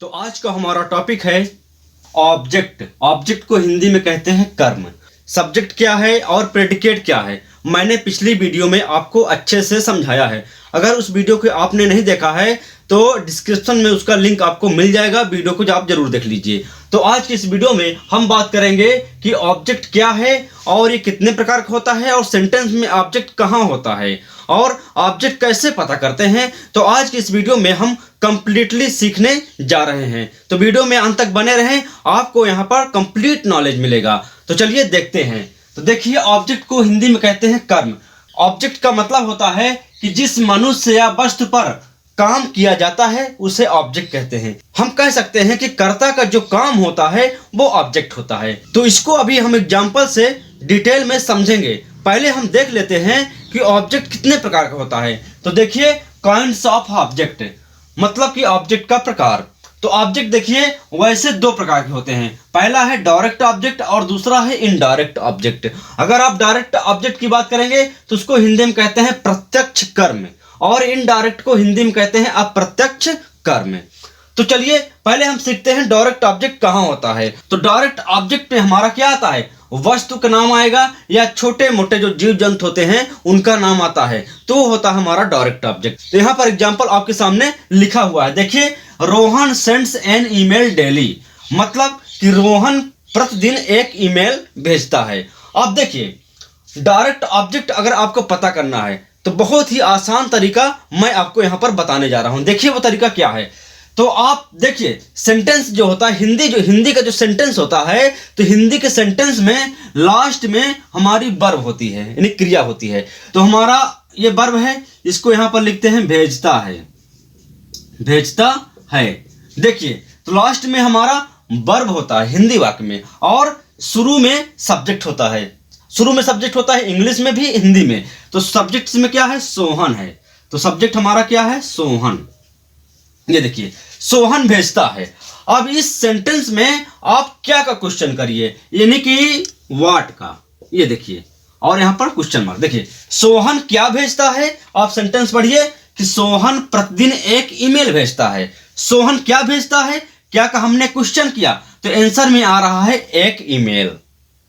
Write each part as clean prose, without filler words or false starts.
तो आज का हमारा टॉपिक है ऑब्जेक्ट। ऑब्जेक्ट को हिंदी में कहते हैं कर्म। सब्जेक्ट क्या है और प्रेडिकेट क्या है, मैंने पिछली वीडियो में आपको अच्छे से समझाया है। अगर उस वीडियो को आपने नहीं देखा है तो डिस्क्रिप्शन में उसका लिंक आपको मिल जाएगा, वीडियो को आप जरूर देख लीजिए। तो आज की इस वीडियो में हम बात करेंगे कि ऑब्जेक्ट क्या है और ये कितने प्रकार का होता है और सेंटेंस में ऑब्जेक्ट कहाँ होता है और ऑब्जेक्ट कैसे पता करते हैं। तो आज की इस वीडियो में हम कंप्लीटली सीखने जा रहे हैं, तो वीडियो में अंत तक बने रहें, आपको यहाँ पर कंप्लीट नॉलेज मिलेगा। तो चलिए देखते हैं। तो देखिए, ऑब्जेक्ट को हिंदी में कहते हैं कर्म। ऑब्जेक्ट का मतलब होता है कि जिस मनुष्य या वस्तु पर काम किया जाता है उसे ऑब्जेक्ट कहते हैं। हम कह सकते हैं कि कर्ता का जो काम होता है वो ऑब्जेक्ट होता है। तो इसको अभी हम एग्जांपल से डिटेल में समझेंगे। पहले हम देख लेते हैं कि ऑब्जेक्ट कितने प्रकार का होता है। तो देखिए, काइंड्स ऑफ ऑब्जेक्ट मतलब कि ऑब्जेक्ट का प्रकार। तो ऑब्जेक्ट देखिए वैसे दो प्रकार के होते हैं। पहला है डायरेक्ट ऑब्जेक्ट और दूसरा है इनडायरेक्ट ऑब्जेक्ट। अगर आप डायरेक्ट ऑब्जेक्ट की बात करेंगे तो उसको हिंदी में कहते हैं प्रत्यक्ष कर्म और इनडायरेक्ट को हिंदी में कहते हैं अप्रत्यक्ष कर्म। तो चलिए पहले हम सीखते हैं डायरेक्ट ऑब्जेक्ट कहाँ होता है। तो डायरेक्ट ऑब्जेक्ट पे हमारा क्या आता है, वस्तु का नाम आएगा या छोटे मोटे जो जीव जंतु होते हैं उनका नाम आता है, तो होता है हमारा डायरेक्ट ऑब्जेक्ट। तो यहाँ पर एग्जांपल आपके सामने लिखा हुआ है। देखिए, Rohan sends an email daily, मतलब कि रोहन प्रतिदिन एक ईमेल भेजता है। अब देखिए, डायरेक्ट ऑब्जेक्ट अगर आपको पता करना है तो बहुत ही आसान तरीका मैं आपको यहाँ पर बताने जा रहा हूँ। देखिए वो तरीका क्या है। तो आप देखिए, सेंटेंस जो होता है हिंदी का जो सेंटेंस होता है, तो हिंदी के सेंटेंस में लास्ट में हमारी वर्ब होती है, यानी क्रिया होती है। तो हमारा ये वर्ब है, इसको यहाँ पर लिखते हैं भेजता है। भेजता है, देखिए तो लास्ट में हमारा वर्ब होता है हिंदी वाक्य में और शुरू में सब्जेक्ट होता है। शुरू में सब्जेक्ट होता है इंग्लिश में भी हिंदी में। तो सब्जेक्ट में क्या है, सोहन है। तो सब्जेक्ट हमारा क्या है, सोहन। ये देखिए, सोहन भेजता है। अब इस सेंटेंस में आप क्या का क्वेश्चन करिए, यानी कि व्हाट का। ये देखिए, और यहां पर क्वेश्चन मार्क। देखिए, सोहन क्या भेजता है, आप सेंटेंस पढ़िए कि सोहन प्रतिदिन एक ईमेल भेजता है। सोहन क्या भेजता है, क्या का हमने क्वेश्चन किया तो आंसर में आ रहा है एक ईमेल।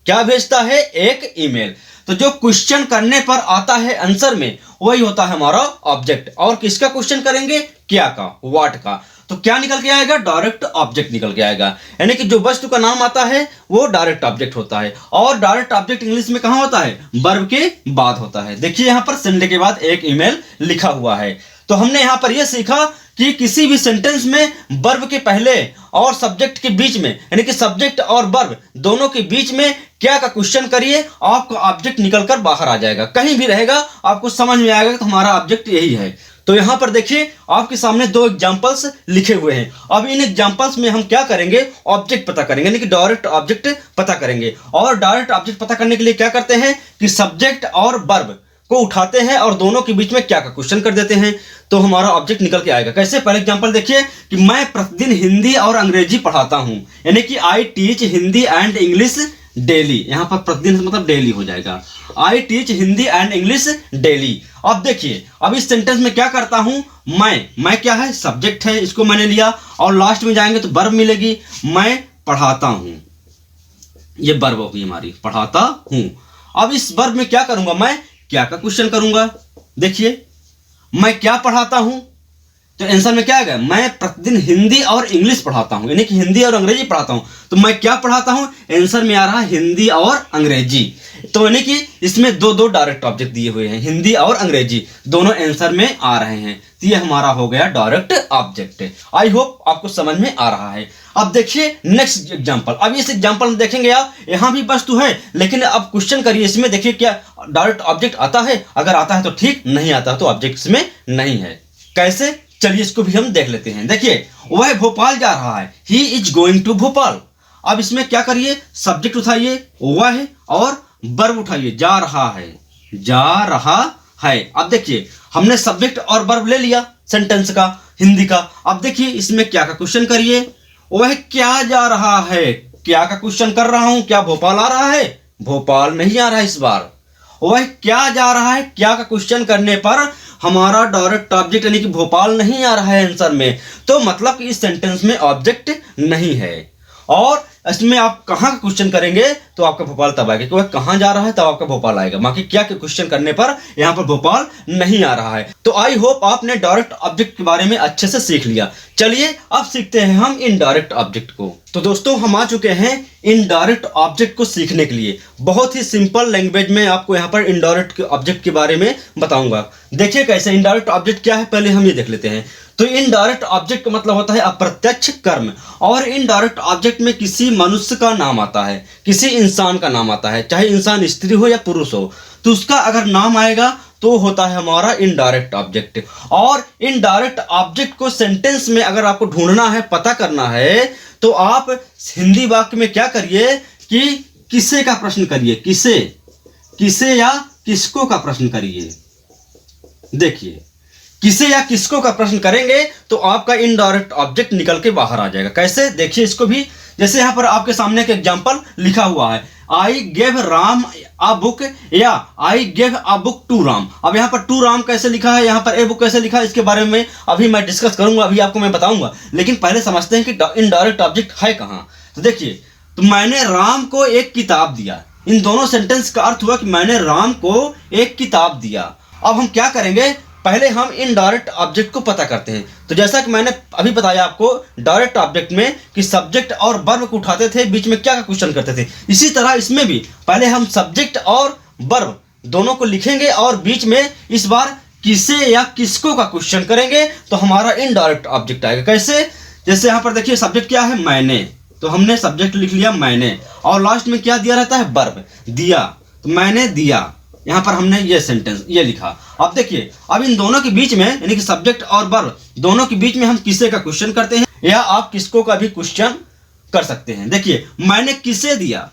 क्या भेजता है, एक ईमेल। तो जो क्वेश्चन करने पर आता है आंसर में वही होता है हमारा ऑब्जेक्ट। और किसका क्वेश्चन करेंगे, क्या का, व्हाट का। तो क्या निकल के आएगा, डायरेक्ट ऑब्जेक्ट निकल के आएगा। यानी कि जो वस्तु का नाम आता है वो डायरेक्ट ऑब्जेक्ट होता है। और डायरेक्ट ऑब्जेक्ट इंग्लिश में कहां होता है, वर्ब के बाद होता है। देखिए यहां पर सेंड के बाद एक ईमेल लिखा हुआ है। तो हमने यहां पर यह सीखा कि किसी भी सेंटेंस में वर्ब के पहले और सब्जेक्ट के बीच में, यानी कि सब्जेक्ट और वर्ब दोनों के बीच में क्या का क्वेश्चन करिए, आपका ऑब्जेक्ट निकलकर बाहर आ जाएगा। कहीं भी रहेगा आपको समझ में आएगा तो हमारा ऑब्जेक्ट यही है। तो यहां पर देखिए आपके सामने दो एग्जांपल्स लिखे हुए हैं। अब इन एग्जांपल्स में हम क्या करेंगे, ऑब्जेक्ट पता करेंगे, यानी कि डायरेक्ट ऑब्जेक्ट पता करेंगे। और डायरेक्ट ऑब्जेक्ट पता करने के लिए क्या करते हैं कि सब्जेक्ट और वर्ब को उठाते हैं और दोनों के बीच में क्या का क्वेश्चन कर देते हैं, तो हमारा ऑब्जेक्ट निकल के आएगा। कैसे, पहले एग्जांपल देखिए कि मैं प्रतिदिन हिंदी और अंग्रेजी पढ़ाता हूं, यानी कि I teach Hindi and English daily. यहां पर प्रतिदिन मतलब डेली हो जाएगा, I teach Hindi and English daily. अब देखिए, अब इस सेंटेंस में क्या करता हूं, मैं क्या है, सब्जेक्ट है, इसको मैंने लिया और लास्ट में जाएंगे तो वर्ब मिलेगी। मैं पढ़ाता हूं, ये वर्ब होगी हमारी, पढ़ाता हूं। अब इस वर्ब में क्या करूंगा, मैं क्या का क्वेश्चन करूंगा। देखिए, मैं क्या पढ़ाता हूं, तो आंसर में क्या आएगा, मैं प्रतिदिन हिंदी और इंग्लिश पढ़ाता हूं, यानी कि हिंदी और अंग्रेजी पढ़ाता हूं। तो मैं क्या पढ़ाता हूं, आंसर में आ रहा है हिंदी और अंग्रेजी। तो यानी कि इसमें दो डायरेक्ट ऑब्जेक्ट दिए हुए हैं, हिंदी और अंग्रेजी दोनों आंसर में आ रहे हैं। तो ये हमारा हो गया डायरेक्ट ऑब्जेक्ट। आई होप आपको समझ में आ रहा है। अब देखिए नेक्स्ट एग्जांपल। अब इस एग्जांपल में देखेंगे आप, यहां भी वस्तु है लेकिन अब क्वेश्चन करिए इसमें। देखिए क्या डायरेक्ट ऑब्जेक्ट आता है, अगर आता है तो ठीक, नहीं आता तो ऑब्जेक्ट इसमें नहीं है। कैसे, चलिए इसको भी हम देख लेते हैं। देखिए, वह भोपाल जा रहा है, he is going to Bhopal. अब इसमें क्या करिए, सब्जेक्ट उठाइए वह और वर्ब उठाइए, जा रहा है, जा रहा है। अब देखिए हमने सब्जेक्ट और वर्ब ले लिया सेंटेंस का, हिंदी का। अब देखिए इसमें क्या का क्वेश्चन करिए, वह क्या जा रहा है, क्या का क्वेश्चन कर रहा हूं, क्या भोपाल आ रहा है, भोपाल नहीं आ रहा है इस बार। वह क्या जा रहा है, क्या का क्वेश्चन करने पर हमारा डायरेक्ट ऑब्जेक्ट यानी कि भोपाल नहीं आ रहा है आंसर में, तो मतलब कि इस सेंटेंस में ऑब्जेक्ट नहीं है। और इसमें आप कहाँ का क्वेश्चन करेंगे तो आपका भोपाल तब आएगा, क्योंकि कहाँ जा रहा है तब आपका भोपाल आएगा, बाकी क्या के क्वेश्चन करने पर यहाँ पर भोपाल नहीं आ रहा है। तो आई होप आपने डायरेक्ट ऑब्जेक्ट के बारे में अच्छे से सीख लिया। चलिए अब सीखते हैं हम इनडायरेक्ट ऑब्जेक्ट को। तो दोस्तों हम आ चुके हैं इनडायरेक्ट ऑब्जेक्ट को सीखने के लिए। बहुत ही सिंपल लैंग्वेज में आपको यहाँ पर इनडायरेक्ट ऑब्जेक्ट के बारे में बताऊंगा। देखिए कैसे इनडायरेक्ट ऑब्जेक्ट क्या है, पहले हम ये देख लेते हैं। तो इनडायरेक्ट ऑब्जेक्ट का मतलब होता है अप्रत्यक्ष कर्म, और इनडायरेक्ट ऑब्जेक्ट में किसी मनुष्य का नाम आता है, किसी इंसान का नाम आता है, चाहे इंसान स्त्री हो या पुरुष हो, तो उसका अगर नाम आएगा तो होता है हमारा इनडायरेक्ट ऑब्जेक्ट। और इनडायरेक्ट ऑब्जेक्ट को सेंटेंस में अगर आपको ढूंढना है, पता करना है, तो आप हिंदी वाक्य में क्या करिए कि किसे का प्रश्न करिए, किसे, किसे या किसको का प्रश्न करिए। देखिए किसे या किसको का प्रश्न करेंगे तो आपका इनडायरेक्ट ऑब्जेक्ट निकल के बाहर आ जाएगा। कैसे, देखिए इसको भी। जैसे यहाँ पर आपके सामने एक एग्जांपल लिखा हुआ है, I gave Ram a book, या I gave a book to Ram. अब यहाँ पर टू राम कैसे लिखा है, यहाँ पर ए बुक कैसे लिखा है, इसके बारे में अभी मैं डिस्कस करूंगा, अभी आपको मैं बताऊंगा। लेकिन पहले समझते हैं कि इनडायरेक्ट ऑब्जेक्ट है कहाँ। तो देखिए, तो मैंने राम को एक किताब दिया, इन दोनों सेंटेंस का अर्थ हुआ कि मैंने राम को एक किताब दिया। अब हम क्या करेंगे, पहले हम इनडायरेक्ट ऑब्जेक्ट को पता करते हैं। तो जैसा कि मैंने अभी बताया आपको डायरेक्ट ऑब्जेक्ट में कि सब्जेक्ट और वर्ब को उठाते थे, बीच में क्या का क्वेश्चन करते थे, इसी तरह इसमें भी पहले हम सब्जेक्ट और वर्ब दोनों को लिखेंगे और बीच में इस बार किसे या किसको का क्वेश्चन करेंगे, तो हमारा इनडायरेक्ट ऑब्जेक्ट आएगा। कैसे, जैसे यहाँ पर देखिए सब्जेक्ट क्या है, मैंने, तो हमने सब्जेक्ट लिख लिया मैंने, और लास्ट में क्या दिया रहता है, वर्ब, दिया, तो मैंने दिया। यहाँ पर हमने ये सेंटेंस ये लिखा। अब देखिए, अब इन दोनों के बीच में यानी कि सब्जेक्ट और वर्ब दोनों के बीच में हम किसे का क्वेश्चन करते हैं, या आप किसको का भी क्वेश्चन कर सकते हैं। देखिए मैंने किसे दिया,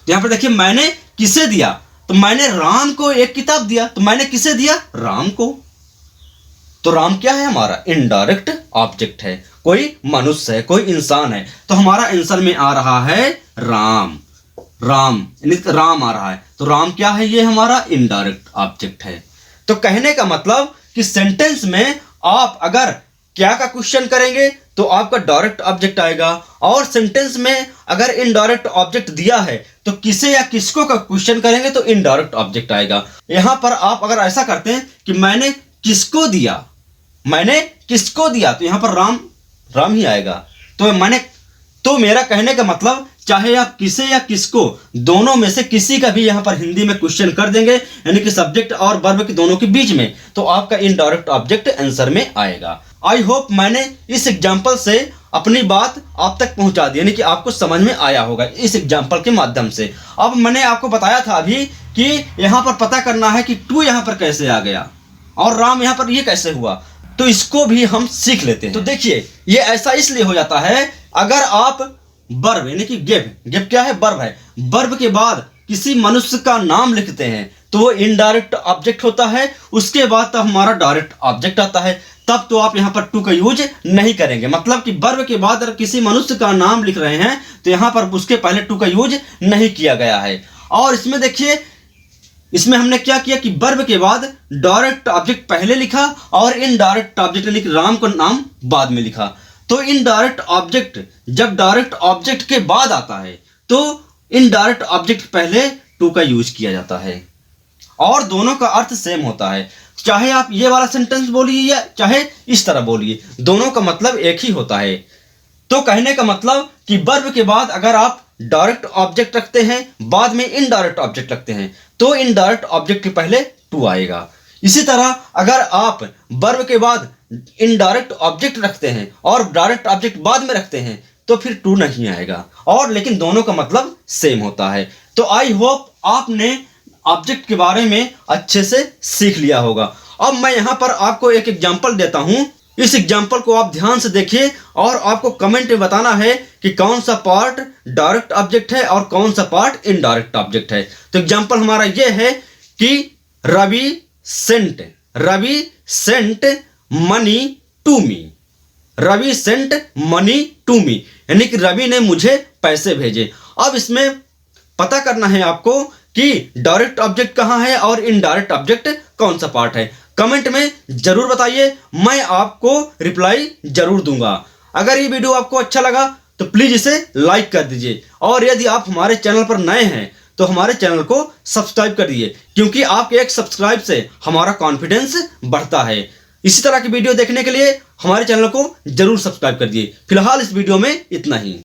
यहाँ पर देखिए मैंने किसे दिया, तो मैंने राम को एक किताब दिया, तो मैंने किसे दिया, राम को। तो राम क्या है, हमारा इनडायरेक्ट ऑब्जेक्ट है, कोई मनुष्य है, कोई इंसान है, तो हमारा आंसर में आ रहा है राम। राम राम आ रहा है, तो राम क्या है, ये हमारा इनडायरेक्ट ऑब्जेक्ट है। तो कहने का मतलब कि सेंटेंस में आप अगर क्या का क्वेश्चन करेंगे तो आपका डायरेक्ट ऑब्जेक्ट आएगा, और सेंटेंस में अगर इनडायरेक्ट ऑब्जेक्ट दिया है तो किसे या किसको का क्वेश्चन करेंगे तो इनडायरेक्ट ऑब्जेक्ट आएगा। यहां पर आप अगर ऐसा करते हैं कि मैंने किसको दिया, मैंने किसको दिया, तो यहां पर राम राम ही आएगा। तो मेरा कहने का मतलब चाहे आप किसे या किसको दोनों में से किसी का भी यहां पर हिंदी में क्वेश्चन कर देंगे, यानी कि सब्जेक्ट और वर्ब के दोनों के बीच में, तो आपका इनडायरेक्ट ऑब्जेक्ट आंसर में आएगा। आई होप मैंने इस एग्जांपल से अपनी बात आप तक पहुंचा दी, यानी कि आपको समझ में आया होगा इस एग्जांपल के माध्यम से। अब मैंने आपको बताया था अभी कि यहां पर पता करना है कि टू यहां पर कैसे आ गया और राम यहां पर ये कैसे हुआ, तो इसको भी हम सीख लेते हैं। तो देखिए ये ऐसा इसलिए हो जाता है, अगर आप वर्ब यानी कि गिव क्या है, वर्ब है, वर्ब के बाद किसी मनुष्य का नाम लिखते हैं तो वो इनडायरेक्ट ऑब्जेक्ट होता है। उसके बाद तब हमारा डायरेक्ट ऑब्जेक्ट आता है, तब तो आप यहाँ पर टू का यूज नहीं करेंगे। मतलब कि वर्ब के बाद अगर किसी मनुष्य का नाम लिख रहे हैं तो यहाँ पर उसके पहले टू का यूज नहीं किया गया है। और इसमें देखिए, इसमें हमने क्या किया कि वर्ब के बाद डायरेक्ट ऑब्जेक्ट पहले लिखा और इनडायरेक्ट ऑब्जेक्ट यानी कि राम का नाम बाद में लिखा। तो इनडायरेक्ट ऑब्जेक्ट जब डायरेक्ट ऑब्जेक्ट के बाद आता है तो इनडायरेक्ट ऑब्जेक्ट पहले टू का यूज किया जाता है, और दोनों का अर्थ सेम होता है। चाहे आप ये वाला सेंटेंस बोलिए या चाहे इस तरह बोलिए, दोनों का मतलब एक ही होता है। तो कहने का मतलब कि वर्ब के बाद अगर आप डायरेक्ट ऑब्जेक्ट रखते हैं, बाद में इनडायरेक्ट ऑब्जेक्ट रखते हैं, तो इनडायरेक्ट ऑब्जेक्ट के पहले टू आएगा। इसी तरह अगर आप वर्ब के बाद इनडायरेक्ट ऑब्जेक्ट रखते हैं और डायरेक्ट ऑब्जेक्ट बाद में रखते हैं तो फिर टू नहीं आएगा, और लेकिन दोनों का मतलब सेम होता है। तो आई होप आपने ऑब्जेक्ट के बारे में अच्छे से सीख लिया होगा। अब मैं यहाँ पर आपको एक एग्जांपल देता हूँ, इस एग्जांपल को आप ध्यान से देखिए और आपको कमेंट में बताना है कि कौन सा पार्ट डायरेक्ट ऑब्जेक्ट है और कौन सा पार्ट इनडायरेक्ट ऑब्जेक्ट है। तो एग्जांपल हमारा ये है कि Ravi sent money to me, Ravi sent money to me, यानी कि रवि ने मुझे पैसे भेजे। अब इसमें पता करना है आपको कि डायरेक्ट ऑब्जेक्ट कहाँ है और इनडायरेक्ट ऑब्जेक्ट कौन सा पार्ट है। कमेंट में जरूर बताइए, मैं आपको रिप्लाई जरूर दूंगा। अगर ये वीडियो आपको अच्छा लगा तो प्लीज इसे लाइक कर दीजिए, और यदि आप हमारे चैनल पर नए हैं तो हमारे चैनल को सब्सक्राइब कर दीजिए, क्योंकि आपके एक सब्सक्राइब से हमारा कॉन्फिडेंस बढ़ता है। इसी तरह की वीडियो देखने के लिए हमारे चैनल को जरूर सब्सक्राइब कर दीजिए। फिलहाल इस वीडियो में इतना ही।